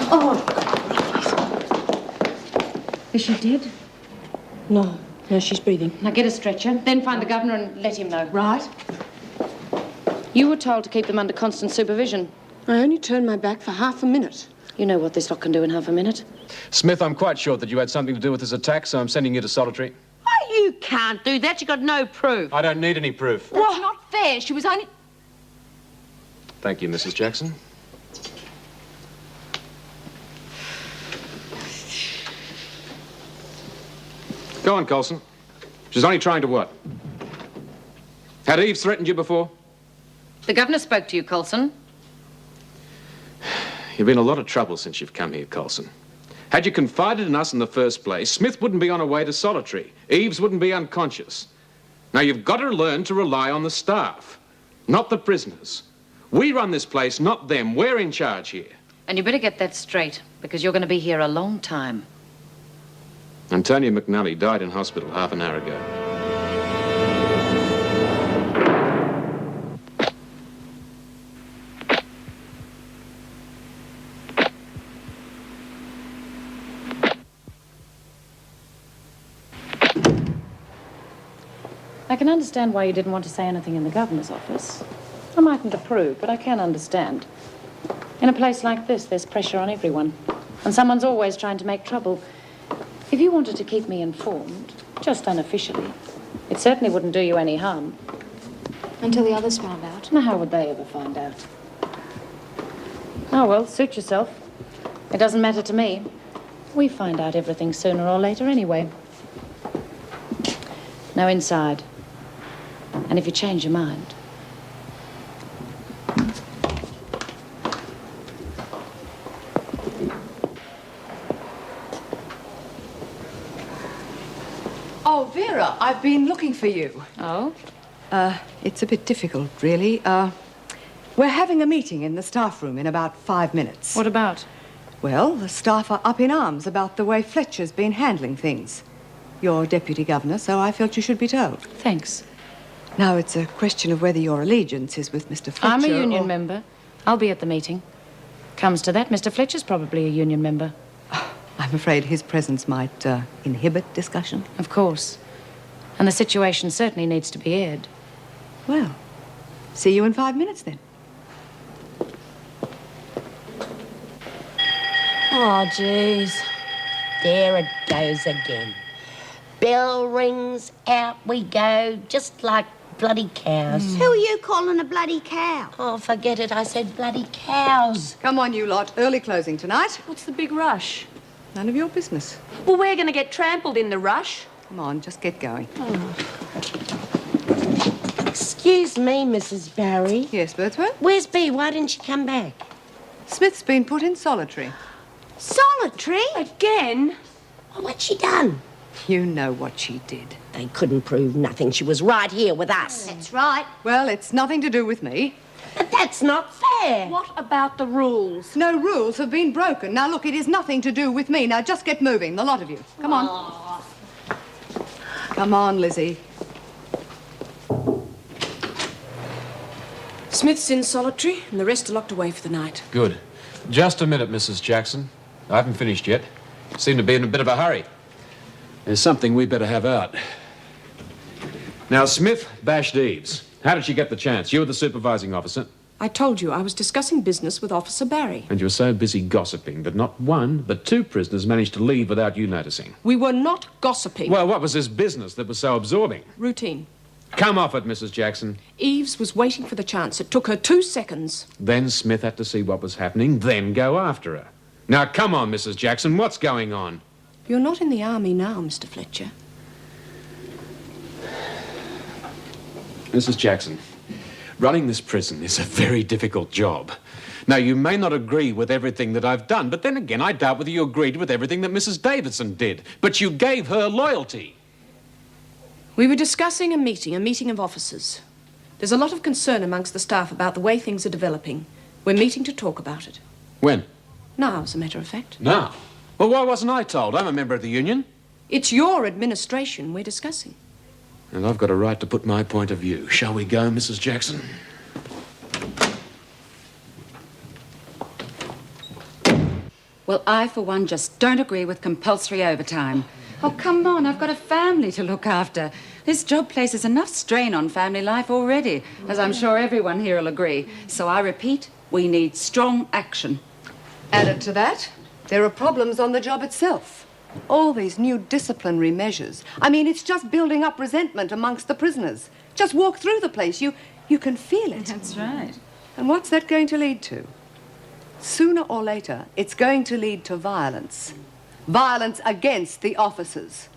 Oh. Is she dead? No, she's breathing. Now get a stretcher, then find the governor and let him know. Right. You were told to keep them under constant supervision. I only turned my back for half a minute. You know what this lot can do in half a minute. Smith, I'm quite sure that you had something to do with this attack, so I'm sending you to solitary. Oh, you can't do that. You've got no proof. I don't need any proof. That's not fair. She was only... Thank you, Mrs. Jackson. Go on, Coulson. She's only trying to what? Had Eve threatened you before? The governor spoke to you, Coulson. You've been in a lot of trouble since you've come here, Coulson. Had you confided in us in the first place, Smith wouldn't be on her way to solitary. Eves wouldn't be unconscious. Now, you've got to learn to rely on the staff, not the prisoners. We run this place, not them. We're in charge here. And you better get that straight, because you're going to be here a long time. Antonia McNally died in hospital half an hour ago. I can understand why you didn't want to say anything in the governor's office. I mightn't approve, but I can understand. In a place like this, there's pressure on everyone, and someone's always trying to make trouble. If you wanted to keep me informed, just unofficially, it certainly wouldn't do you any harm. Until the others found out. Now, how would they ever find out? Oh, well, suit yourself. It doesn't matter to me. We find out everything sooner or later anyway. Now, inside. And if you change your mind... Oh, Vera, I've been looking for you. Oh? It's a bit difficult, really. We're having a meeting in the staff room in about 5 minutes. What about? Well, the staff are up in arms about the way Fletcher's been handling things. You're deputy governor, so I felt you should be told. Thanks. Now, it's a question of whether your allegiance is with Mr. Fletcher. I'm a union member. I'll be at the meeting. Comes to that, Mr. Fletcher's probably a union member. I'm afraid his presence might inhibit discussion. Of course. And the situation certainly needs to be aired. Well, see you in 5 minutes, then. Oh, jeez. There it goes again. Bell rings, out we go, just like bloody cows. Who are you calling a bloody cow? Oh, forget it. I said bloody cows. Come on, you lot. Early closing tonight. What's the big rush? None of your business. Well, we're going to get trampled in the rush. Come on, just get going. Excuse me, Mrs. Barry. Yes, Birdsworth? Where's Bea? Why didn't she come back? Smith's been put in solitary. Solitary? Again? Oh, what's she done? You know what she did. They couldn't prove nothing. She was right here with us. That's right. Well, it's nothing to do with me. But that's not fair. What about the rules? No rules have been broken. Now, look, it is nothing to do with me. Now, just get moving, the lot of you. Come on. Come on, Lizzie. Smith's in solitary, and the rest are locked away for the night. Good. Just a minute, Mrs. Jackson. I haven't finished yet. Seem to be in a bit of a hurry. There's something we better have out. Now, Smith bashed Eves. How did she get the chance? You were the supervising officer. I told you I was discussing business with Officer Barry. And you were so busy gossiping that not one, but two prisoners managed to leave without you noticing. We were not gossiping. Well, what was this business that was so absorbing? Routine. Come off it, Mrs. Jackson. Eves was waiting for the chance. It took her 2 seconds. Then Smith had to see what was happening, then go after her. Now, come on, Mrs. Jackson, what's going on? You're not in the army now, Mr. Fletcher. Mrs. Jackson, running this prison is a very difficult job. Now, you may not agree with everything that I've done, but then again, I doubt whether you agreed with everything that Mrs. Davidson did. But you gave her loyalty. We were discussing a meeting of officers. There's a lot of concern amongst the staff about the way things are developing. We're meeting to talk about it. When? Now, as a matter of fact. Now? Well, why wasn't I told? I'm a member of the union. It's your administration we're discussing. And I've got a right to put my point of view. Shall we go, Mrs. Jackson? Well, I, for one, just don't agree with compulsory overtime. Oh, come on, I've got a family to look after. This job places enough strain on family life already, as I'm sure everyone here will agree. So I repeat, we need strong action. Added to that, there are problems on the job itself. All these new disciplinary measures. I mean, it's just building up resentment amongst the prisoners. Just walk through the place, you can feel it. That's right. And what's that going to lead to? Sooner or later, it's going to lead to violence. Violence against the officers.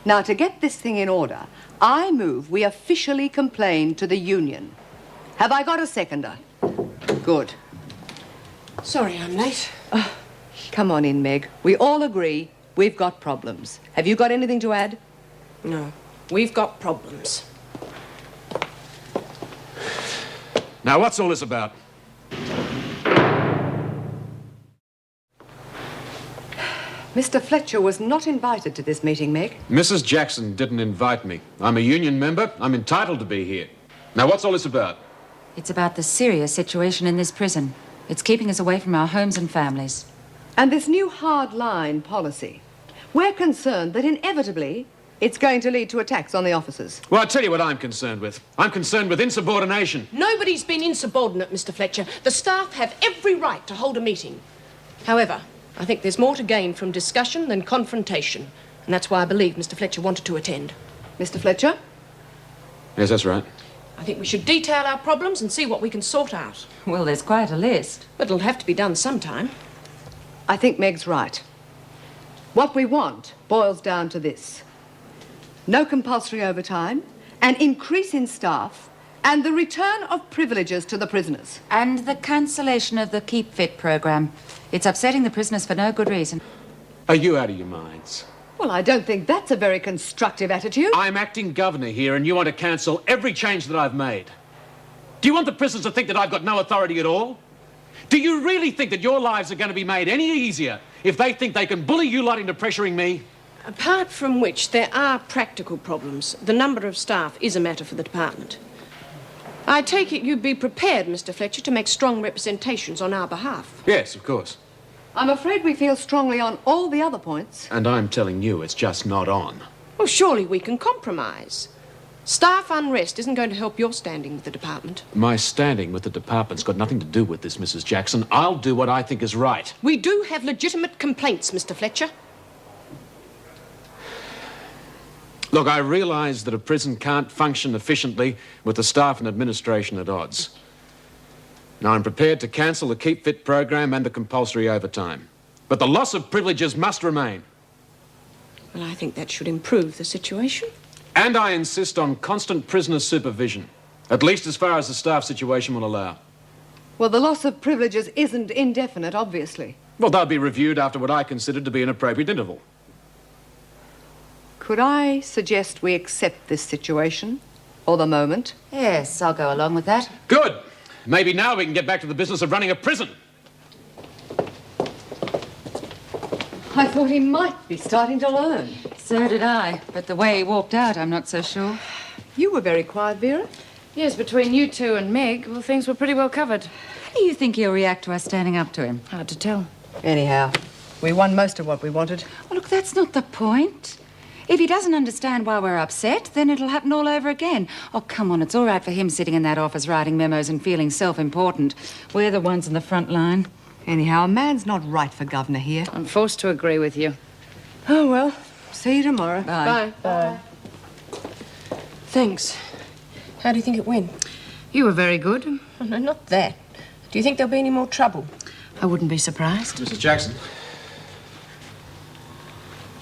Now, to get this thing in order, I move we officially complain to the union. Have I got a seconder? Good. Sorry I'm late. Come on in, Meg. We all agree we've got problems. Have you got anything to add? No, we've got problems. Now, what's all this about? Mr. Fletcher was not invited to this meeting, Meg. Mrs. Jackson didn't invite me. I'm a union member. I'm entitled to be here. Now, what's all this about? It's about the serious situation in this prison. It's keeping us away from our homes and families. And this new hard-line policy. We're concerned that inevitably it's going to lead to attacks on the officers. Well, I'll tell you what I'm concerned with. I'm concerned with insubordination. Nobody's been insubordinate, Mr. Fletcher. The staff have every right to hold a meeting. However, I think there's more to gain from discussion than confrontation. And that's why I believe Mr. Fletcher wanted to attend. Mr. Fletcher? Yes, that's right. I think we should detail our problems and see what we can sort out. Well, there's quite a list. But it'll have to be done sometime. I think Meg's right. What we want boils down to this. No compulsory overtime, an increase in staff, and the return of privileges to the prisoners. And the cancellation of the Keep Fit program. It's upsetting the prisoners for no good reason. Are you out of your minds? Well, I don't think that's a very constructive attitude. I'm acting governor here, and you want to cancel every change that I've made. Do you want the prisoners to think that I've got no authority at all? Do you really think that your lives are going to be made any easier if they think they can bully you lot into pressuring me? Apart from which, there are practical problems. The number of staff is a matter for the department. I take it you'd be prepared, Mr. Fletcher, to make strong representations on our behalf. Yes, of course. I'm afraid we feel strongly on all the other points. And I'm telling you, it's just not on. Well, surely we can compromise. Staff unrest isn't going to help your standing with the department. My standing with the department's got nothing to do with this, Mrs. Jackson. I'll do what I think is right. We do have legitimate complaints, Mr. Fletcher. Look, I realise that a prison can't function efficiently with the staff and administration at odds. Now, I'm prepared to cancel the Keep Fit program and the compulsory overtime. But the loss of privileges must remain. Well, I think that should improve the situation. And I insist on constant prisoner supervision, at least as far as the staff situation will allow. Well, the loss of privileges isn't indefinite, obviously. Well, they'll be reviewed after what I consider to be an appropriate interval. Could I suggest we accept this situation for the moment? Yes, I'll go along with that. Good. Maybe now we can get back to the business of running a prison. I thought he might be starting to learn. So did I. But the way he walked out, I'm not so sure. You were very quiet, Vera. Yes, between you two and Meg, well, things were pretty well covered. How do you think he'll react to us standing up to him? Hard to tell. Anyhow, we won most of what we wanted. Well, look, that's not the point. If he doesn't understand why we're upset, then it'll happen all over again. Oh, come on, it's all right for him sitting in that office writing memos and feeling self-important. We're the ones in the front line. Anyhow, a man's not right for governor here. I'm forced to agree with you. Oh, well, see you tomorrow. Bye. Bye. Thanks. How do you think it went? You were very good. Oh, no, not that. Do you think there'll be any more trouble? I wouldn't be surprised. Mrs. Jackson,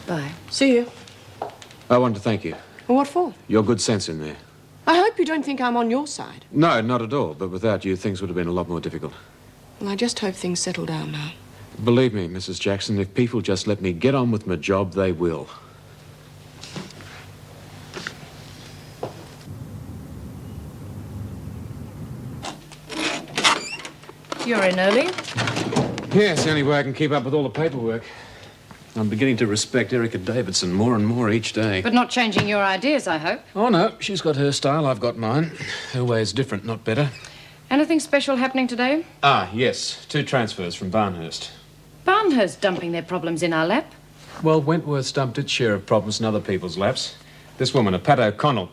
Bye. See you. I want to thank you. Well, what for? Your good sense in there. I hope you don't think I'm on your side. No, not at all. But without you, things would have been a lot more difficult. Well, I just hope things settle down now. Believe me, Mrs. Jackson, if people just let me get on with my job, they will. You're in early. Yeah, it's the only way I can keep up with all the paperwork. I'm beginning to respect Erica Davidson more and more each day. But not changing your ideas, I hope. Oh, no. She's got her style, I've got mine. Her way is different, not better. Anything special happening today? Ah, yes. 2 transfers from Barnhurst. Barnhurst dumping their problems in our lap. Well, Wentworth's dumped its share of problems in other people's laps. This woman, Pat O'Connell.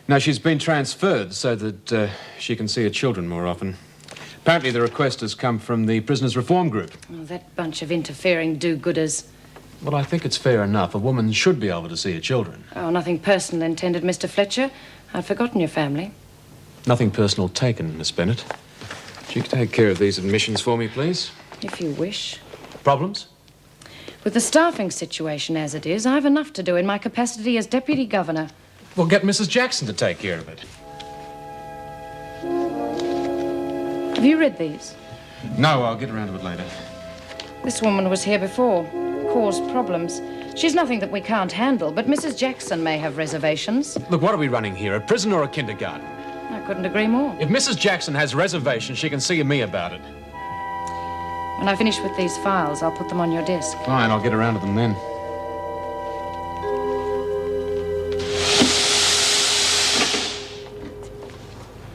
Now, she's been transferred so that she can see her children more often. Apparently, the request has come from the Prisoners Reform Group. Oh, that bunch of interfering do-gooders. Well, I think it's fair enough. A woman should be able to see her children. Oh, nothing personal intended, Mr. Fletcher. I'd forgotten your family. Nothing personal taken, Miss Bennett. Would you take care of these admissions for me, please? If you wish. Problems? With the staffing situation as it is, I've enough to do in my capacity as Deputy Governor. Well, get Mrs. Jackson to take care of it. Have you read these? No, I'll get around to it later. This woman was here before. Caused problems. She's nothing that we can't handle, but Mrs. Jackson may have reservations. Look, what are we running here, a prison or a kindergarten? I couldn't agree more. If Mrs. Jackson has reservations, she can see me about it. When I finish with these files, I'll put them on your desk. Fine, I'll get around to them then.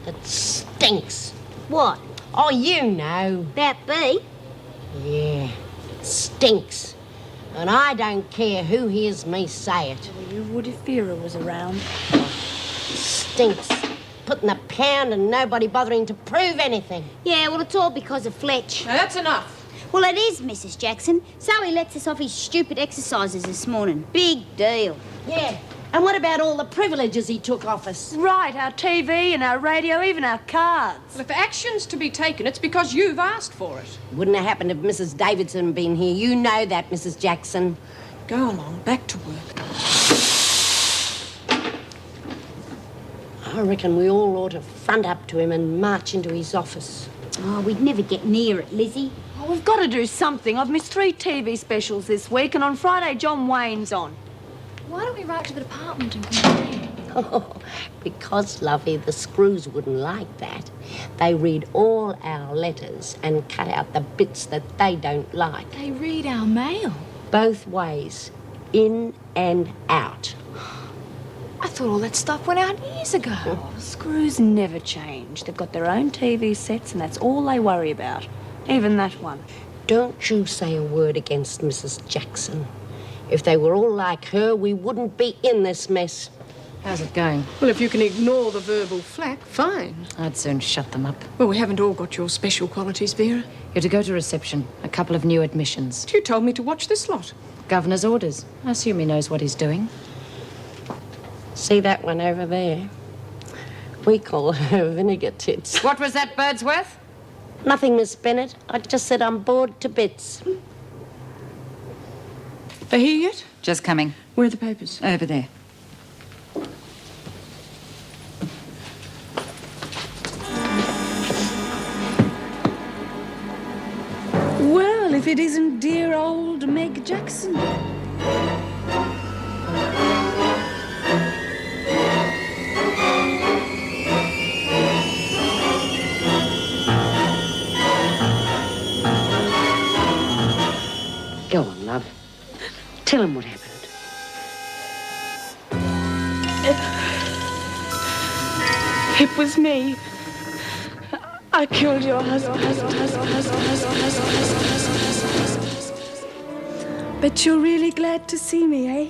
It stinks. What? Oh, you know. That be? Yeah, it stinks. And I don't care who hears me say it. You would if Vera was around. Stinks. Putting a pound and nobody bothering to prove anything. Yeah, well, it's all because of Fletch. Now, that's enough. Well, it is, Mrs. Jackson. So he lets us off his stupid exercises this morning. Big deal. Yeah. And what about all the privileges he took off us? Right, our TV and our radio, even our cards. Well, if action's to be taken, it's because you've asked for it. Wouldn't have happened if Mrs. Davidson had been here. You know that, Mrs. Jackson. Go along, back to work. I reckon we all ought to front up to him and march into his office. Oh, we'd never get near it, Lizzie. Oh, we've got to do something. I've missed 3 TV specials this week, and on Friday, John Wayne's on. Why don't we write to the department and complain? Oh, because, lovey, the screws wouldn't like that. They read all our letters and cut out the bits that they don't like. They read our mail. Both ways, in and out. I thought all that stuff went out years ago. Oh, screws never change. They've got their own TV sets, and that's all they worry about. Even that one. Don't you say a word against Mrs. Jackson. If they were all like her, we wouldn't be in this mess. How's it going? Well, if you can ignore the verbal flack, fine. I'd soon shut them up. Well, we haven't all got your special qualities, Vera. You're to go to reception. A couple of new admissions. You told me to watch this lot. Governor's orders. I assume he knows what he's doing. See that one over there? We call her Vinegar Tits. What was that, Birdsworth? Nothing, Miss Bennett. I just said I'm bored to bits. Are here yet? Just coming. Where are the papers? Over there. Well, if it isn't dear old Meg Jackson. Go on, love. Tell him what happened. It was me. I killed your husband. But you're really glad to see me, eh?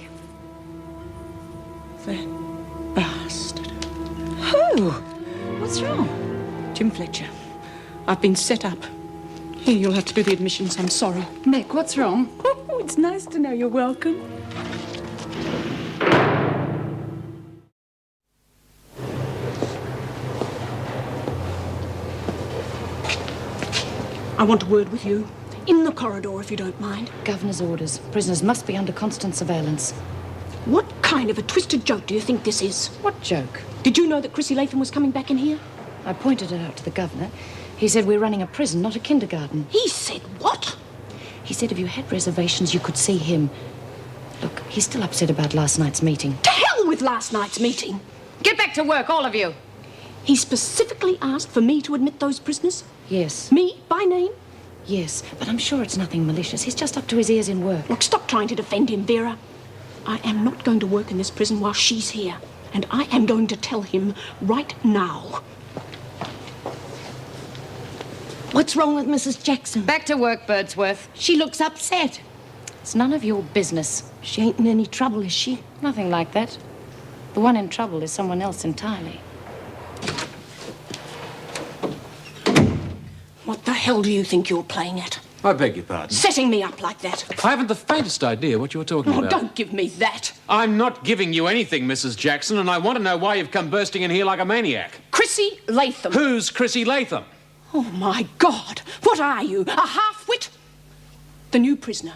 That bastard. Who? What's wrong? Jim Fletcher. I've been set up. Here, you'll have to do the admissions. I'm sorry. Meg, what's wrong? Oh, it's nice to know you're welcome. I want a word with you. In the corridor, if you don't mind. Governor's orders. Prisoners must be under constant surveillance. What kind of a twisted joke do you think this is? What joke? Did you know that Chrissy Latham was coming back in here? I pointed it out to the governor. He said we're running a prison, not a kindergarten. He said what? He said if you had reservations, you could see him. Look, he's still upset about last night's meeting. To hell with last night's meeting. Get back to work, all of you. He specifically asked for me to admit those prisoners. Yes. Me, by name. Yes, but I'm sure it's nothing malicious. He's just up to his ears in work. Look, stop trying to defend him, Vera. I am not going to work in this prison while she's here. And I am going to tell him right now. What's wrong with Mrs. Jackson? Back to work, Birdsworth. She looks upset. It's none of your business. She ain't in any trouble, is she? Nothing like that. The one in trouble is someone else entirely. What the hell do you think you're playing at? I beg your pardon. Setting me up like that. I haven't the faintest idea what you're talking Oh, about. don't give me that. I'm not giving you anything, Mrs. Jackson, and I want to know why you've come bursting in here like a maniac. Chrissy Latham. Who's Chrissy Latham? Oh, my God. What are you, a half-wit? The new prisoner.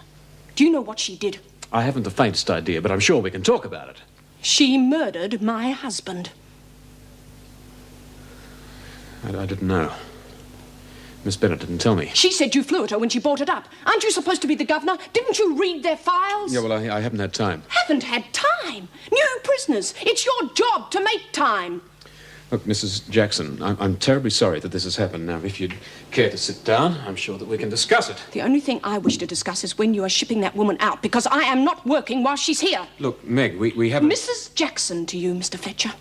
Do you know what she did? I haven't the faintest idea, but I'm sure we can talk about it. She murdered my husband. I didn't know. Miss Bennett didn't tell me. She said you flew at her when she brought it up. Aren't you supposed to be the governor? Didn't you read their files? Yeah, well, I haven't had time. Haven't had time. New prisoners. It's your job to make time. Look, Mrs. Jackson, I'm terribly sorry that this has happened. Now, if you'd care to sit down, I'm sure that we can discuss it. The only thing I wish to discuss is when you are shipping that woman out, because I am not working while she's here. Look, Meg, we haven't... Mrs. Jackson to you, Mr. Fletcher.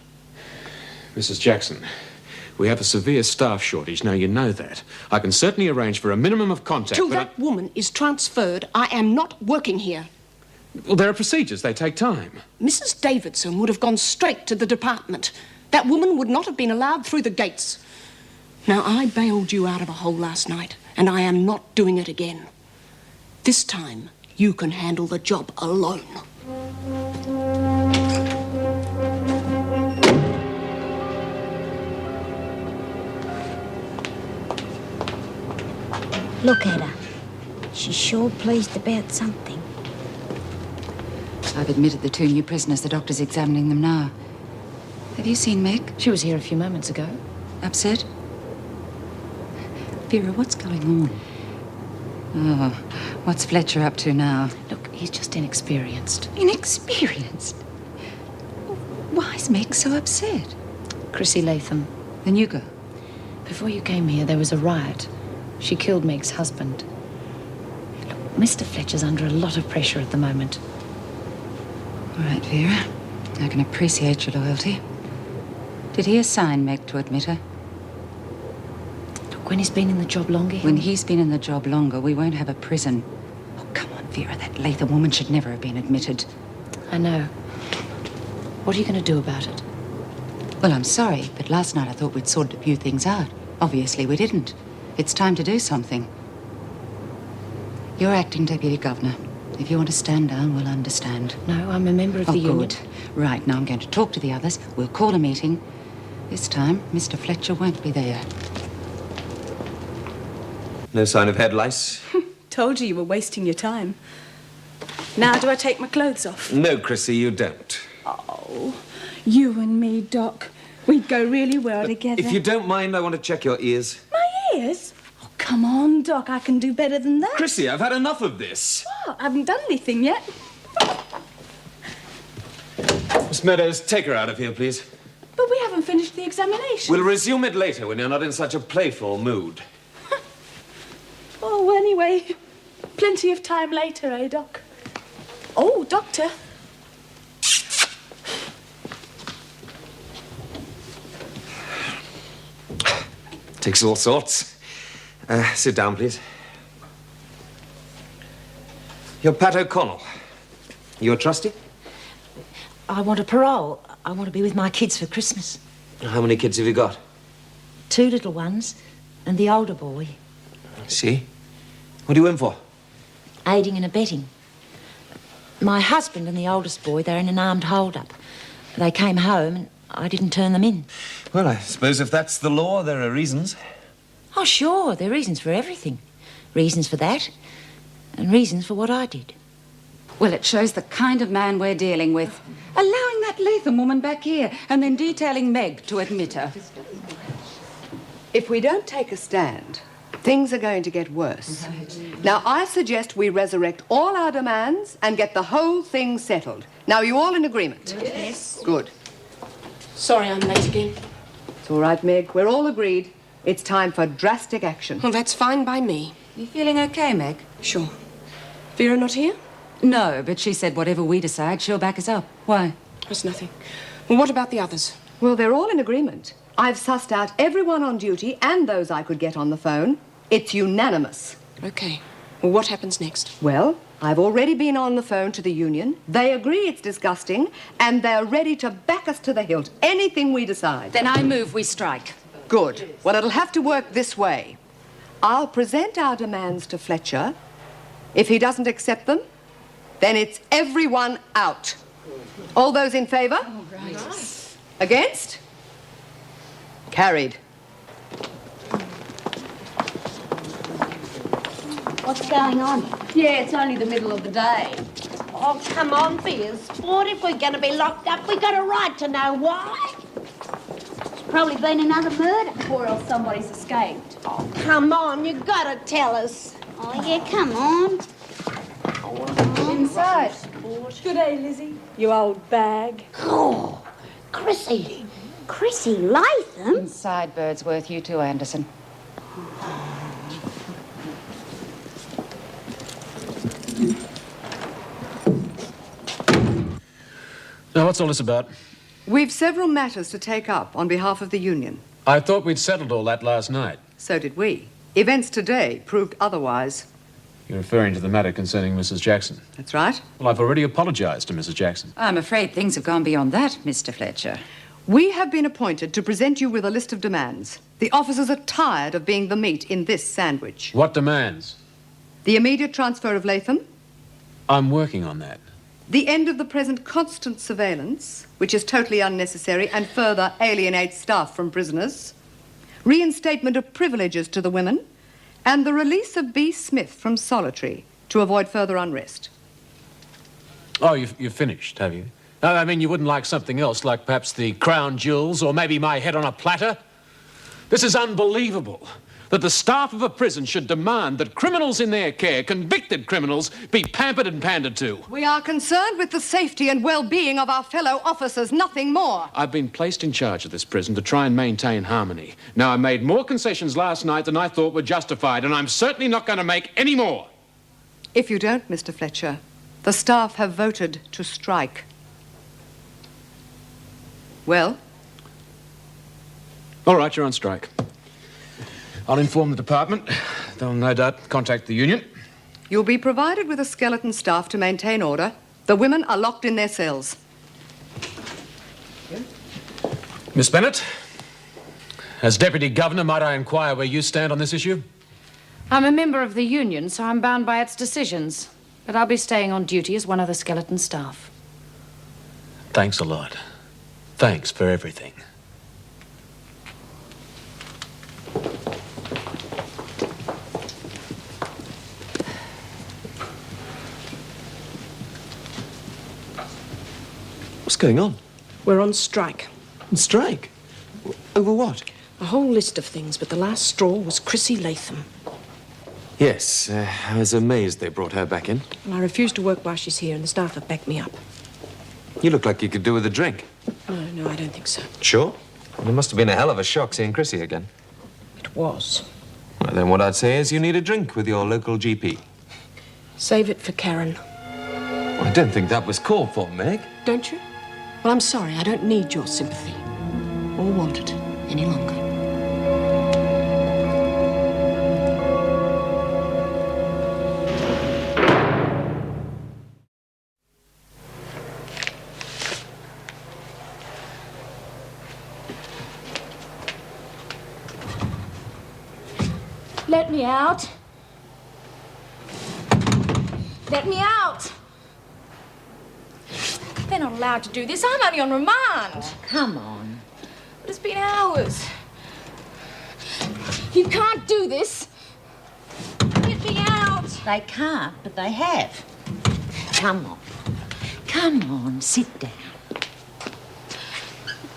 Mrs. Jackson, we have a severe staff shortage. Now, you know that. I can certainly arrange for a minimum of contact, Till but that woman is transferred, I am not working here. Well, there are procedures. They take time. Mrs. Davidson would have gone straight to the department. That woman would not have been allowed through the gates. Now, I bailed you out of a hole last night, and I am not doing it again. This time, you can handle the job alone. Look at her. She's sure pleased about something. I've admitted the 2 new prisoners. The doctor's examining them now. Have you seen Meg? She was here a few moments ago. Upset? Vera, what's going on? Oh, what's Fletcher up to now? Look, he's just inexperienced. Inexperienced? Why is Meg so upset? Chrissy Latham. The new girl? Before you came here, there was a riot. She killed Meg's husband. Look, Mr. Fletcher's under a lot of pressure at the moment. All right, Vera. I can appreciate your loyalty. Did he assign Meg to admit her? Look, when he's been in the job longer... When he's been in the job longer, we won't have a prison. Oh, come on, Vera. That Latham woman should never have been admitted. I know. What are you going to do about it? Well, I'm sorry, but last night I thought we'd sorted a few things out. Obviously, we didn't. It's time to do something. You're acting deputy governor. If you want to stand down, we'll understand. No, I'm a member of the union. Good. Right, now I'm going to talk to the others. We'll call a meeting. This time, Mr. Fletcher won't be there. No sign of head lice? Told you were wasting your time. Now do I take my clothes off? No, Chrissy, you don't. Oh, you and me, Doc. We'd go really well together. If you don't mind, I want to check your ears. My ears? Oh, come on, Doc. I can do better than that. Chrissy, I've had enough of this. Oh, I haven't done anything yet. Miss Meadows, take her out of here, please. But we haven't finished the examination. We'll resume it later when you're not in such a playful mood. Oh, anyway, plenty of time later, eh, Doc? Oh, Doctor. Takes all sorts. Sit down, please. You're Pat O'Connell. You're trustee? I want a parole. I want to be with my kids for Christmas. How many kids have you got? 2 little ones and the older boy. See? What are you in for? Aiding and abetting. My husband and the oldest boy, they're in an armed hold-up. They came home and I didn't turn them in. Well, I suppose if that's the law, there are reasons. Oh, sure, there are reasons for everything. Reasons for that and reasons for what I did. Well, it shows the kind of man we're dealing with. Allowing that Latham woman back here and then detailing Meg to admit her. If we don't take a stand, things are going to get worse. Now, I suggest we resurrect all our demands and get the whole thing settled. Now, are you all in agreement? Yes. Good. Sorry I'm late again. It's all right, Meg. We're all agreed. It's time for drastic action. Well, that's fine by me. You feeling okay, Meg? Sure. Vera not here? No, but she said whatever we decide, she'll back us up. Why? That's nothing. Well, what about the others? Well, they're all in agreement. I've sussed out everyone on duty and those I could get on the phone. It's unanimous. Okay. Well, what happens next? Well, I've already been on the phone to the union. They agree it's disgusting, and they're ready to back us to the hilt. Anything we decide. Then I move we strike. Good. Well, it'll have to work this way. I'll present our demands to Fletcher. If he doesn't accept them, then it's everyone out. All those in favour? All right. Against? Carried. What's going on? Yeah, it's only the middle of the day. Oh, come on, be a sport. If we're going to be locked up, we got a right to know why. It's probably been another murder. Or else somebody's escaped. Oh, come on, you got to tell us. Oh, yeah, come on. Inside. Good day, Lizzie. You old bag. Oh, Chrissy. Chrissy Latham? Inside, Birdsworth. You too, Anderson. Now, what's all this about? We've several matters to take up on behalf of the union. I thought we'd settled all that last night. So did we. Events today proved otherwise. You're referring to the matter concerning Mrs. Jackson. That's right. Well, I've already apologized to Mrs. Jackson. I'm afraid things have gone beyond that, Mr. Fletcher. We have been appointed to present you with a list of demands. The officers are tired of being the meat in this sandwich. What demands? The immediate transfer of Latham, I'm working on that. the end of the present constant surveillance, which is totally unnecessary and further alienates staff from prisoners, reinstatement of privileges to the women, and the release of B. Smith from solitary to avoid further unrest. Oh, you've finished, have you? I mean, you wouldn't like something else, like perhaps the crown jewels or maybe my head on a platter? This is unbelievable. That the staff of a prison should demand that criminals in their care, convicted criminals, be pampered and pandered to. We are concerned with the safety and well-being of our fellow officers, nothing more. I've been placed in charge of this prison to try and maintain harmony. Now, I made more concessions last night than I thought were justified, and I'm certainly not going to make any more. If you don't, Mr. Fletcher, the staff have voted to strike. Well? All right, you're on strike. I'll inform the department. They'll no doubt contact the union. You'll be provided with a skeleton staff to maintain order. The women are locked in their cells. Miss Bennett, as Deputy Governor, might I inquire where you stand on this issue? I'm a member of the union, so I'm bound by its decisions. But I'll be staying on duty as one of the skeleton staff. Thanks a lot. Thanks for everything. What's going on? We're on strike. Strike? Over what? A whole list of things, but the last straw was Chrissy Latham. Yes, I was amazed they brought her back in. Well, I refuse to work while she's here, and the staff have backed me up. You look like you could do with a drink. No, I don't think so. Sure? Well, it must have been a hell of a shock seeing Chrissy again. It was. Well, then what I'd say is you need a drink with your local GP. Save it for Karen. I don't think that was called for, Meg. Don't you? Well, I'm sorry. I don't need your sympathy. Or want it any longer. Let me out. Let me out. They're not allowed to do this. I'm only on remand. Come on. But it's been hours. You can't do this. Let me out. They can't, but they have. Come on. Come on, sit down.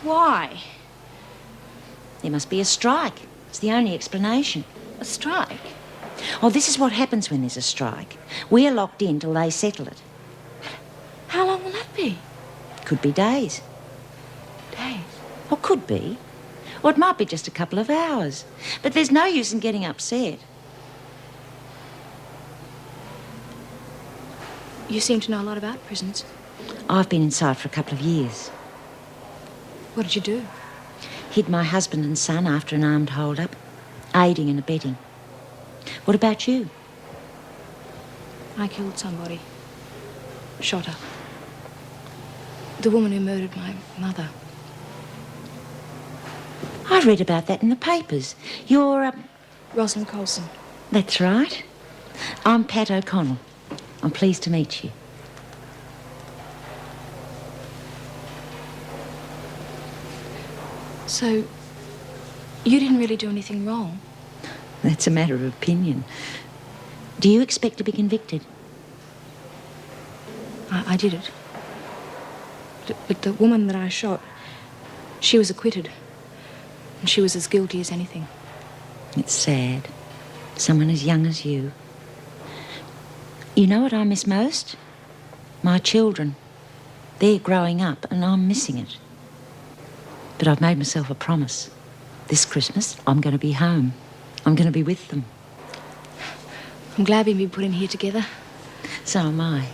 Why? There must be a strike. It's the only explanation. A strike? Oh, this is what happens when there's a strike. We're locked in till they settle it. How long will that be? Could be days. Days. Or could be. Or it might be just a couple of hours. But there's no use in getting upset. You seem to know a lot about prisons. I've been inside for a couple of years. What did you do? Hid my husband and son after an armed hold-up. Aiding and abetting. What about you? I killed somebody. Shot her. The woman who murdered my mother. I read about that in the papers. You're, Rosalind Colson. That's right. I'm Pat O'Connell. I'm pleased to meet you. So, you didn't really do anything wrong? That's a matter of opinion. Do you expect to be convicted? I did it. But the woman that I shot, she was acquitted. And she was as guilty as anything. It's sad. Someone as young as you. You know what I miss most? My children. They're growing up and I'm missing it. But I've made myself a promise. This Christmas, I'm going to be home. I'm going to be with them. I'm glad we've been put in here together. So am I.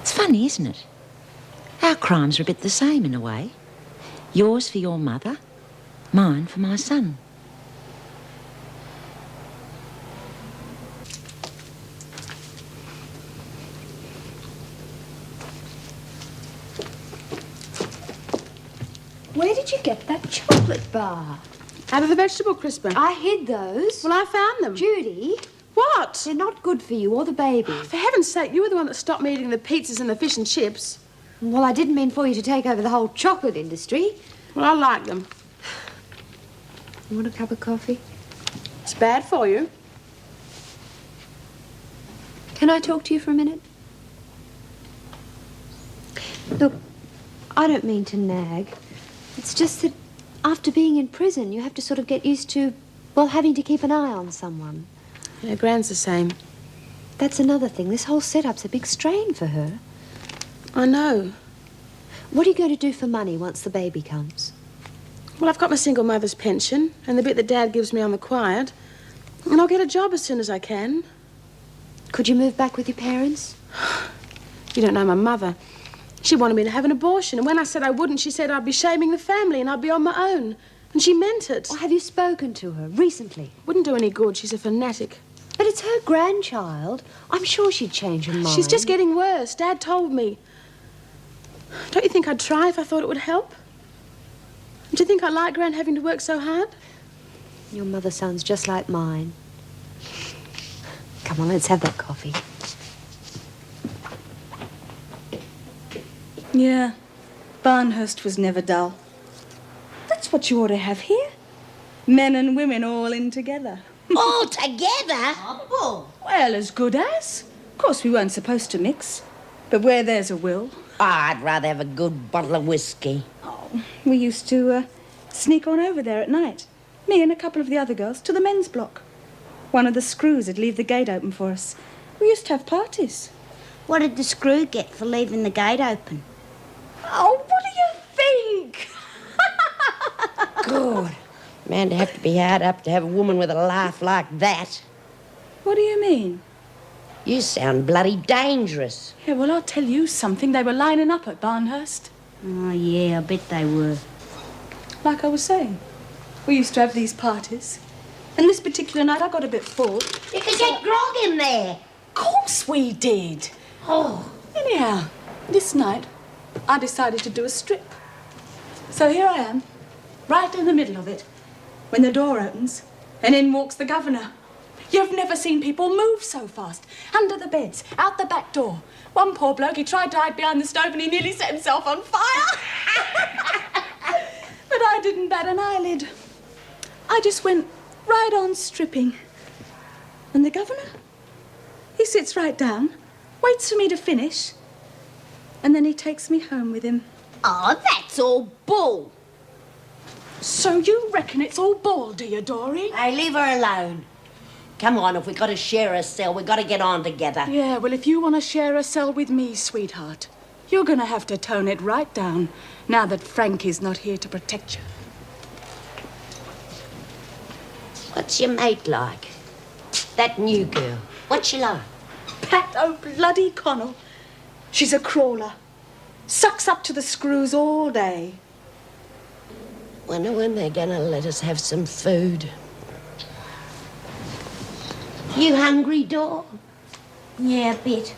It's funny, isn't it? Our crimes are a bit the same in a way. Yours for your mother, mine for my son. Where did you get that chocolate bar? Out of the vegetable crisper. I hid those. Well, I found them. Judy. What? They're not good for you or the baby. For heaven's sake, you were the one that stopped me eating the pizzas and the fish and chips. Well, I didn't mean for you to take over the whole chocolate industry. Well, I like them. You want a cup of coffee? It's bad for you. Can I talk to you for a minute? Look, I don't mean to nag. It's just that after being in prison, you have to sort of get used to, well, having to keep an eye on someone. Yeah, Gran's the same. That's another thing. This whole setup's a big strain for her. I know. What are you going to do for money once the baby comes? Well, I've got my single mother's pension and the bit that Dad gives me on the quiet. And I'll get a job as soon as I can. Could you move back with your parents? You don't know my mother. She wanted me to have an abortion, and when I said I wouldn't, she said I'd be shaming the family and I'd be on my own. And she meant it. Well, have you spoken to her recently? Wouldn't do any good. She's a fanatic. But it's her grandchild. I'm sure she'd change her mind. She's just getting worse. Dad told me. Don't you think I'd try if I thought it would help? Do you think I like Gran having to work so hard? Your mother sounds just like mine. Come on, let's have that coffee. Yeah, Barnhurst was never dull. That's what you ought to have here. Men and women all in together. All together? Oh. Well, as good as. Of course, we weren't supposed to mix. But where there's a will... I'd rather have a good bottle of whiskey. Oh, we used to sneak on over there at night. Me and a couple of the other girls to the men's block. One of the screws would leave the gate open for us. We used to have parties. What did the screw get for leaving the gate open? Oh, what do you think? God, man, to have to be hard up to have a woman with a laugh like that. What do you mean? You sound bloody dangerous. Yeah, well, I'll tell you something. They were lining up at Barnhurst. Oh, yeah, I bet they were. Like I was saying, we used to have these parties. And this particular night, I got a bit full. You could get grog in there. Of course we did. Oh. Anyhow, this night, I decided to do a strip. So here I am, right in the middle of it, when the door opens, and in walks the governor. You've never seen people move so fast. Under the beds, out the back door. One poor bloke, he tried to hide behind the stove and he nearly set himself on fire. But I didn't bat an eyelid. I just went right on stripping. And the governor, he sits right down, waits for me to finish, and then he takes me home with him. Oh, that's all bull. So you reckon it's all bull, do you, Doreen? Hey, leave her alone. Come on, if we got to share a cell, we got to get on together. Yeah, well, if you want to share a cell with me, sweetheart, you're going to have to tone it right down now that Frankie's not here to protect you. What's your mate like? That new girl. What's she like? Pat O'Connell. She's a crawler. Sucks up to the screws all day. Wonder when they're gonna let us have some food. You hungry, Dor? Yeah, a bit.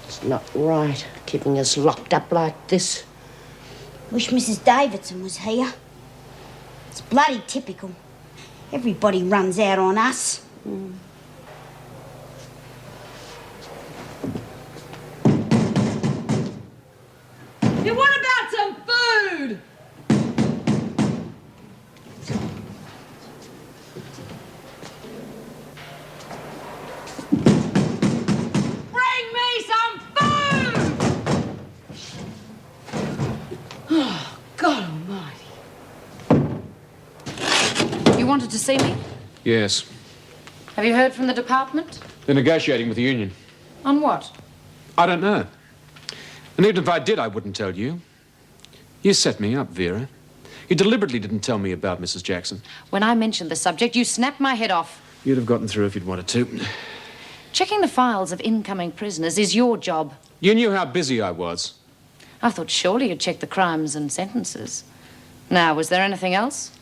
It's not right, keeping us locked up like this. Wish Mrs. Davidson was here. It's bloody typical. Everybody runs out on us. Hey, what about some food? Bring me some food! Oh, God almighty. You wanted to see me? Yes. Have you heard from the department? They're negotiating with the union. On what? I don't know. And even if I did, I wouldn't tell you. You set me up, Vera. You deliberately didn't tell me about Mrs. Jackson. When I mentioned the subject, you snapped my head off. You'd have gotten through if you'd wanted to. Checking the files of incoming prisoners is your job. You knew how busy I was. I thought surely you'd check the crimes and sentences. Now, was there anything else?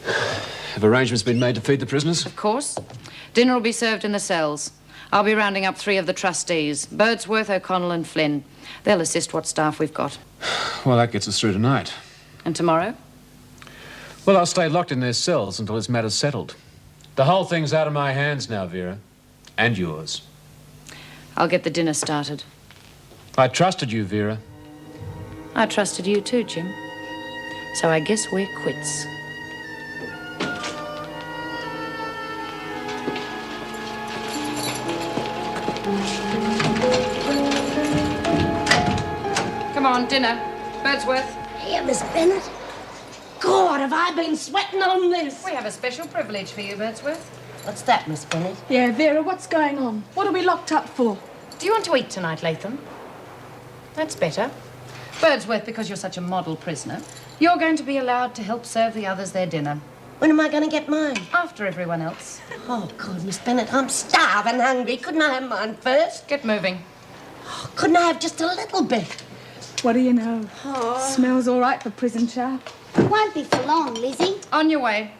Have arrangements been made to feed the prisoners? Of course. Dinner will be served in the cells. I'll be rounding up 3 of the trustees, Birdsworth, O'Connell and Flynn. They'll assist what staff we've got. Well, that gets us through tonight. And tomorrow? Well, I'll stay locked in their cells until this matter's settled. The whole thing's out of my hands now, Vera. And yours. I'll get the dinner started. I trusted you, Vera. I trusted you too, Jim. So I guess we're quits. Come on, dinner. Birdsworth. Here, Miss Bennett. God, have I been sweating on this? We have a special privilege for you, Birdsworth. What's that, Miss Bennett? Yeah, Vera, what's going on? What are we locked up for? Do you want to eat tonight, Latham? That's better. Birdsworth, because you're such a model prisoner, you're going to be allowed to help serve the others their dinner. When am I going to get mine? After everyone else. Oh, God, Miss Bennett, I'm starving hungry. Couldn't I have mine first? Get moving. Oh, couldn't I have just a little bit? What do you know? Smells all right for prison chow. It won't be for long, Lizzie. On your way.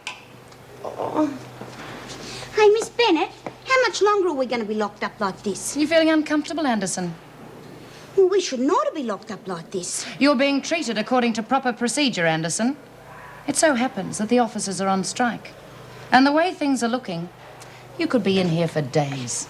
Hey, Miss Bennett, how much longer are we going to be locked up like this? You feeling uncomfortable, Anderson? Well, we shouldn't ought to be locked up like this. You're being treated according to proper procedure, Anderson. It so happens that the officers are on strike. And the way things are looking, you could be in here for days.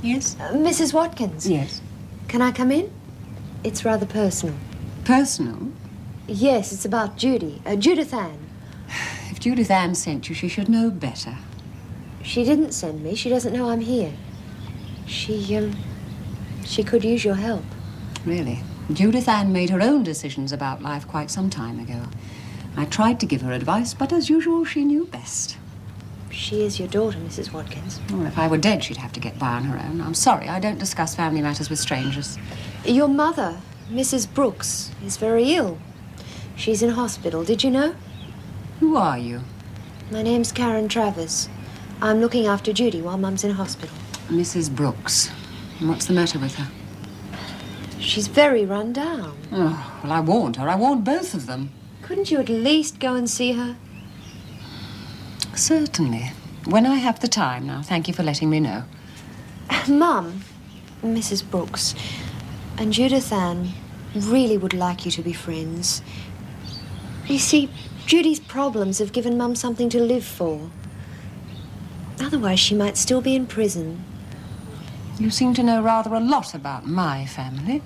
Yes? Mrs. Watkins? Yes. Can I come in? It's rather personal. Personal? Yes, it's about Judy. Judith Ann. If Judith Ann sent you, she should know better. She didn't send me. She doesn't know I'm here. She could use your help. Really? Judith Ann made her own decisions about life quite some time ago. I tried to give her advice, but as usual, she knew best. She is your daughter, Mrs. Watkins. Well, if I were dead, she'd have to get by on her own. I'm sorry, I don't discuss family matters with strangers. Your mother, Mrs. Brooks, is very ill. She's in hospital. Did you know? Who are you? My name's Karen Travers. I'm looking after Judy while Mum's in hospital. Mrs. Brooks. And what's the matter with her? She's very run down. Oh, well, I warned her. I warned both of them. Couldn't you at least go and see her? Certainly. When I have the time. Now, thank you for letting me know. Mum, Mrs. Brooks, and Judith Ann really would like you to be friends. You see, Judy's problems have given Mum something to live for. Otherwise, she might still be in prison. You seem to know rather a lot about my family.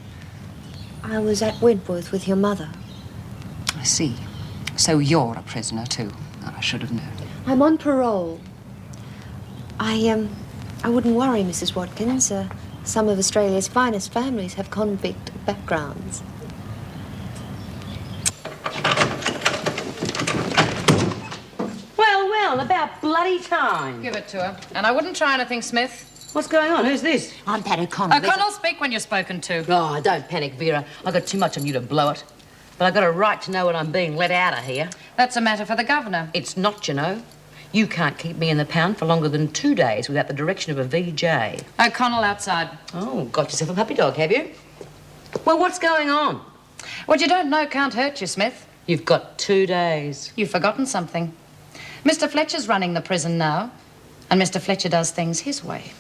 I was at Wentworth with your mother. I see. So you're a prisoner, too. I should have known. I'm on parole. I wouldn't worry, Mrs. Watkins. Some of Australia's finest families have convict backgrounds. Well, about bloody time. Give it to her. And I wouldn't try anything, Smith. What's going on? Who's this? I'm Pat O'Connell. O'Connell, speak when you're spoken to. Oh, don't panic, Vera. I've got too much on you to blow it. But I've got a right to know when I'm being let out of here. That's a matter for the governor. It's not, you know. You can't keep me in the pound for longer than 2 days without the direction of a VJ. O'Connell outside. Oh, got yourself a puppy dog, have you? Well, what's going on? What you don't know can't hurt you, Smith. You've got 2 days. You've forgotten something. Mr. Fletcher's running the prison now, and Mr. Fletcher does things his way.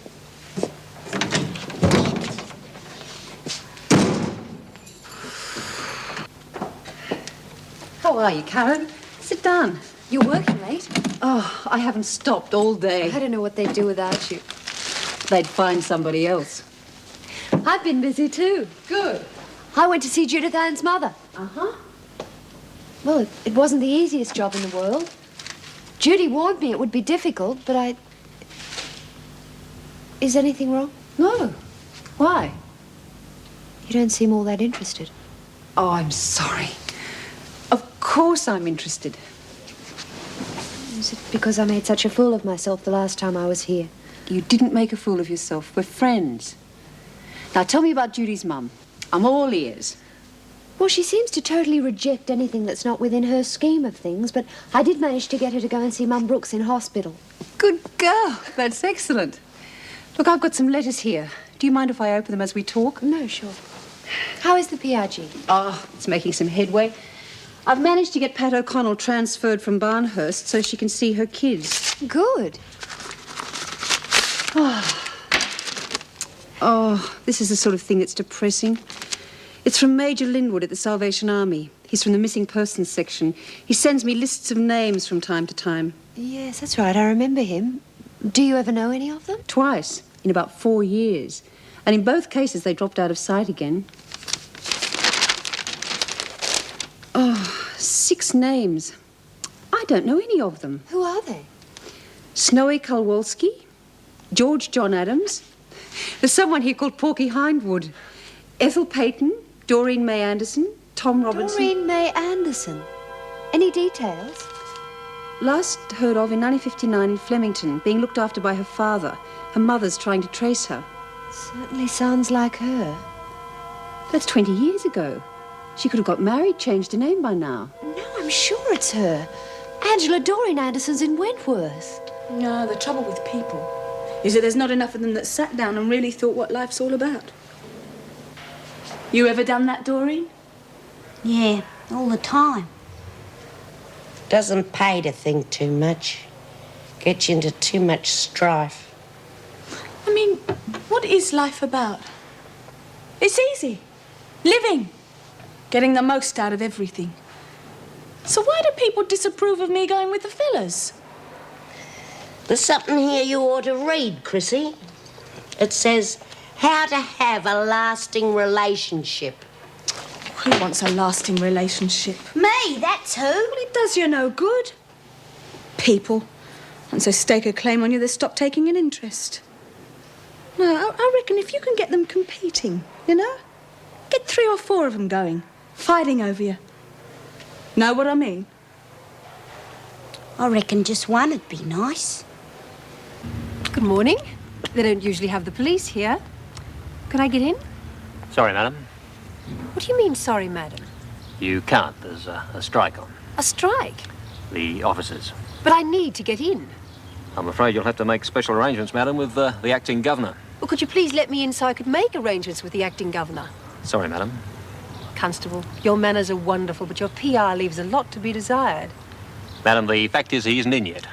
How are you, Karen? Sit down. You're working late? Oh, I haven't stopped all day. I don't know what they'd do without you. They'd find somebody else. I've been busy too. Good. I went to see Judith Ann's mother. Uh-huh. Well, it wasn't the easiest job in the world. Judy warned me it would be difficult, but I... Is anything wrong? No. Why? You don't seem all that interested. Oh, I'm sorry. Of course I'm interested. Is it because I made such a fool of myself the last time I was here? You didn't make a fool of yourself. We're friends. Now, tell me about Judy's mum. I'm all ears. Well, she seems to totally reject anything that's not within her scheme of things, but I did manage to get her to go and see Mum Brooks in hospital. Good girl. That's excellent. Look, I've got some letters here. Do you mind if I open them as we talk? No, sure. How is the PRG? Oh, it's making some headway. I've managed to get Pat O'Connell transferred from Barnhurst so she can see her kids. Good. Oh, this is the sort of thing that's depressing. It's from Major Linwood at the Salvation Army. He's from the missing persons section. He sends me lists of names from time to time. Yes, that's right. I remember him. Do you ever know any of them? Twice, in about 4 years. And in both cases, they dropped out of sight again. Oh, 6 names. I don't know any of them. Who are they? Snowy Kulwolski, George John Adams. There's someone here called Porky Hindwood. Ethel Payton, Doreen May Anderson, Tom Robinson. Doreen May Anderson. Any details? Last heard of in 1959 in Flemington, being looked after by her father. Her mother's trying to trace her. Certainly sounds like her. That's 20 years ago. She could have got married, changed her name by now. No, I'm sure it's her. Angela Doreen Anderson's in Wentworth. No, the trouble with people is that there's not enough of them that sat down and really thought what life's all about. You ever done that, Doreen? Yeah, all the time. Doesn't pay to think too much. Gets you into too much strife. I mean, what is life about? It's easy. Living. Getting the most out of everything. So why do people disapprove of me going with the fellas? There's something here you ought to read, Chrissy. It says, how to have a lasting relationship. Who wants a lasting relationship? Me, that's who. Well, it does you no good. People. Once they stake a claim on you, they stop taking an interest. No, I reckon if you can get them competing, you know? Get 3 or 4 of them going, fighting over you. Know what I mean? I reckon just one would be nice. Good morning. They don't usually have the police here. Can I get in? Sorry, madam. What do you mean, sorry, madam? You can't. There's a strike on. A strike? The officers. But I need to get in. I'm afraid you'll have to make special arrangements, madam, with the acting governor. Well, could you please let me in so I could make arrangements with the acting governor? Sorry, madam. Constable, your manners are wonderful, but your PR leaves a lot to be desired. Madam, the fact is he isn't in yet.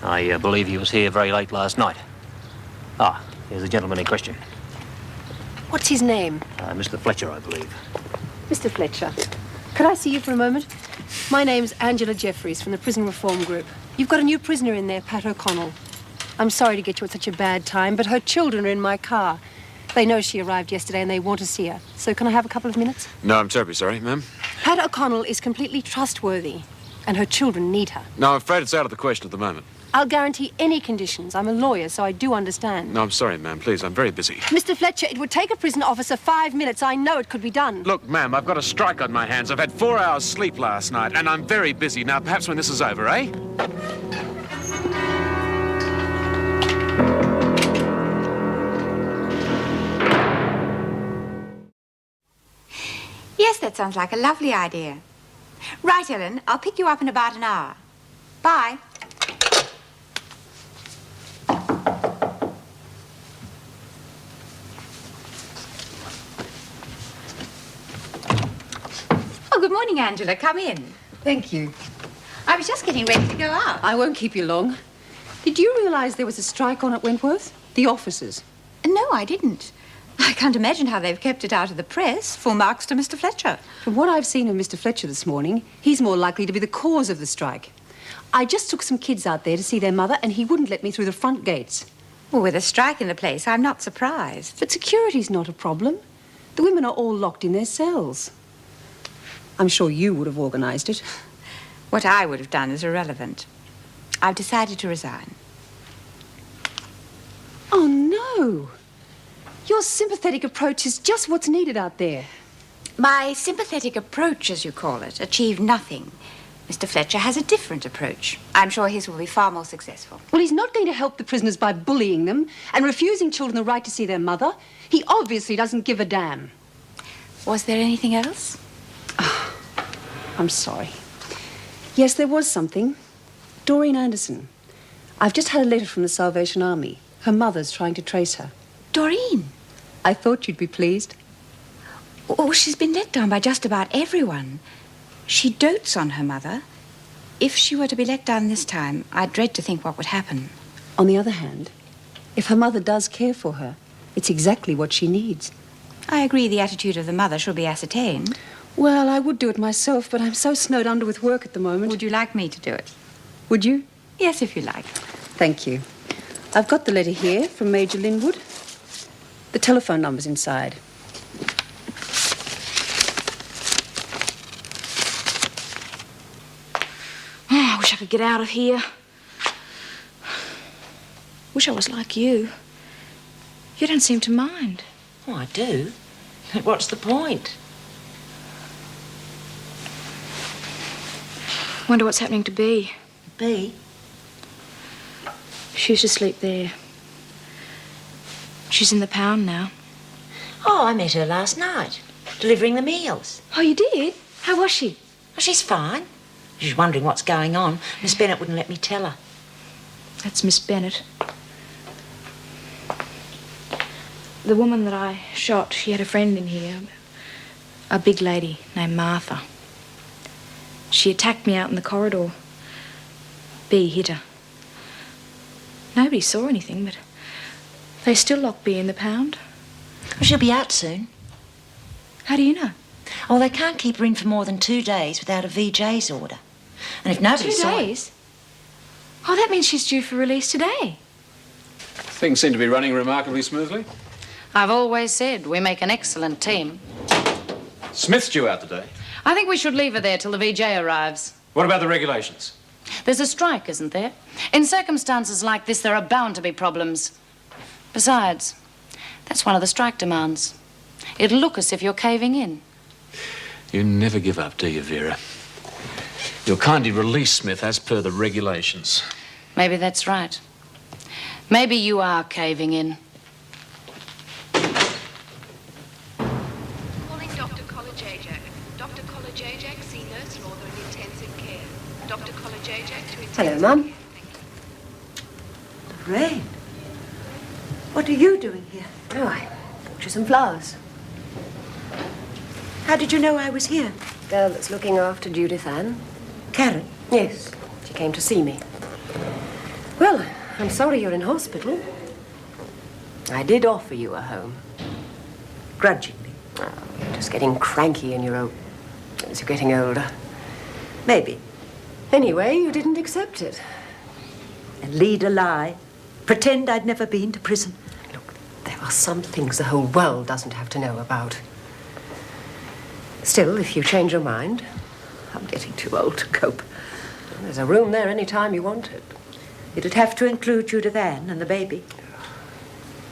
I believe he was here very late last night. Ah, here's the gentleman in question. What's his name? Mr. Fletcher, I believe. Mr. Fletcher. Could I see you for a moment? My name's Angela Jeffries from the Prison Reform Group. You've got a new prisoner in there, Pat O'Connell. I'm sorry to get you at such a bad time, but her children are in my car. They know she arrived yesterday and they want to see her. So can I have a couple of minutes? No, I'm terribly sorry, ma'am. Pat O'Connell is completely trustworthy, and her children need her. No, I'm afraid it's out of the question at the moment. I'll guarantee any conditions. I'm a lawyer, so I do understand. No, I'm sorry, ma'am. Please, I'm very busy. Mr. Fletcher, it would take a prison officer 5 minutes. I know it could be done. Look, ma'am, I've got a strike on my hands. I've had 4 hours sleep last night, and I'm very busy. Now, perhaps when this is over, eh? Yes, that's that sounds like a lovely idea. Right, Ellen, I'll pick you up in about an hour. Bye. Oh, good morning, Angela. Come in. Thank you. I was just getting ready to go out. I won't keep you long. Did you realize there was a strike on at Wentworth? The officers. No, I didn't. I can't imagine how they've kept it out of the press. Full marks to Mr. Fletcher. From what I've seen of Mr. Fletcher this morning, he's more likely to be the cause of the strike. I just took some kids out there to see their mother, and he wouldn't let me through the front gates. Well, with a strike in the place, I'm not surprised. But security's not a problem. The women are all locked in their cells. I'm sure you would have organised it. What I would have done is irrelevant. I've decided to resign. Oh, no. Your sympathetic approach is just what's needed out there. My sympathetic approach, as you call it, achieved nothing. Mr. Fletcher has a different approach. I'm sure his will be far more successful. Well, he's not going to help the prisoners by bullying them and refusing children the right to see their mother. He obviously doesn't give a damn. Was there anything else? I'm sorry. Yes, there was something. Doreen Anderson. I've just had a letter from the Salvation Army. Her mother's trying to trace her. Doreen? I thought you'd be pleased. Oh, she's been let down by just about everyone. She dotes on her mother. If she were to be let down this time, I dread to think what would happen. On the other hand, if her mother does care for her, it's exactly what she needs. I agree the attitude of the mother should be ascertained. Well, I would do it myself, but I'm so snowed under with work at the moment. Would you like me to do it? Would you? Yes, if you like. Thank you. I've got the letter here from Major Linwood. The telephone number's inside. Oh, I wish I could get out of here. Wish I was like you. You don't seem to mind. Oh, I do. But what's the point? Wonder what's happening to Bea. Bea? She used to sleep there. She's in the pound now. Oh, I met her last night, delivering the meals. Oh, you did? How was she? Oh, she's fine. She's wondering what's going on. Miss Bennett wouldn't let me tell her. That's Miss Bennett. The woman that I shot, she had a friend in here. A big lady named Martha. She attacked me out in the corridor. Bea hit her. Nobody saw anything, but they still lock Bea in the pound. Well, she'll be out soon. How do you know? Oh, they can't keep her in for more than 2 days without a VJ's order. And if nobody 2 saw days? Oh, that means she's due for release today. Things seem to be running remarkably smoothly. I've always said we make an excellent team. Smith's due out today. I think we should leave her there till the VJ arrives. What about the regulations? There's a strike, isn't there? In circumstances like this, there are bound to be problems. Besides, that's one of the strike demands. It'll look as if you're caving in. You never give up, do you, Vera? You'll kindly release Smith as per the regulations. Maybe that's right. Maybe you are caving in. Calling Dr. Kolajajak. Dr. Kolajajak, see Nurse Lauder in intensive care. Dr. Kolajajak to intensive Hello, Mum. Lorraine, what are you doing here? Oh, I bought you some flowers. How did you know I was here? Girl that's looking after Judith Ann. Karen? Yes, she came to see me. Well, I'm sorry you're in hospital. I did offer you a home. Grudgingly? Oh, you're just getting cranky in your old... as you're getting older. Maybe. Anyway, you didn't accept it. And lead a lie? Pretend I'd never been to prison? Look, there are some things the whole world doesn't have to know about. Still, if you change your mind, I'm getting too old to cope. There's a room there any time you want it. It'd have to include Judith Ann and the baby.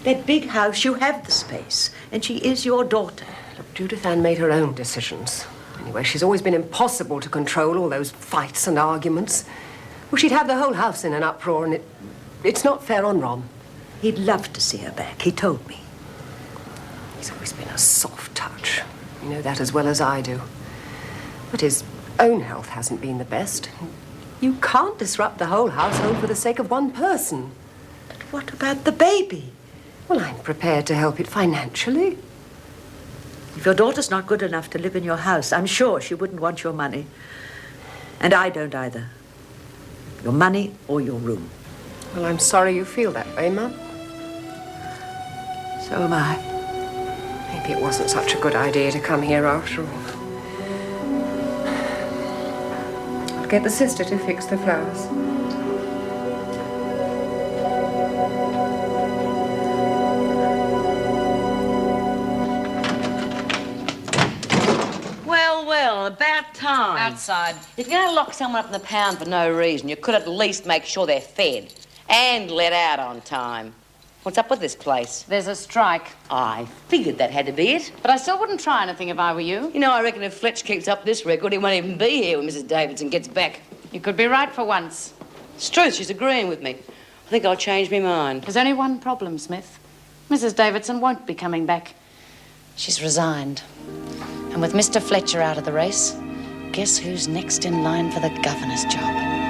That big house, you have the space, and she is your daughter. Look, Judith Ann made her own decisions. Anyway, she's always been impossible to control, all those fights and arguments. Well, she'd have the whole house in an uproar, and it's not fair on Ron. He'd love to see her back, he told me. He's always been a soft touch. You know that as well as I do. But his own health hasn't been the best. You can't disrupt the whole household for the sake of one person. But what about the baby? Well, I'm prepared to help it financially. If your daughter's not good enough to live in your house, I'm sure she wouldn't want your money. And I don't either. Your money or your room. Well, I'm sorry you feel that way, Mum. So am I. Maybe it wasn't such a good idea to come here after all. I'll get the sister to fix the flowers. Well, about time. Outside. If you're going to lock someone up in the pound for no reason, you could at least make sure they're fed and let out on time. What's up with this place? There's a strike. I figured that had to be it. But I still wouldn't try anything if I were you. You know, I reckon if Fletch keeps up this record, he won't even be here when Mrs. Davidson gets back. You could be right for once. It's true, she's agreeing with me. I think I'll change my mind. There's only one problem, Smith. Mrs. Davidson won't be coming back. She's resigned. And with Mr. Fletcher out of the race, guess who's next in line for the governor's job?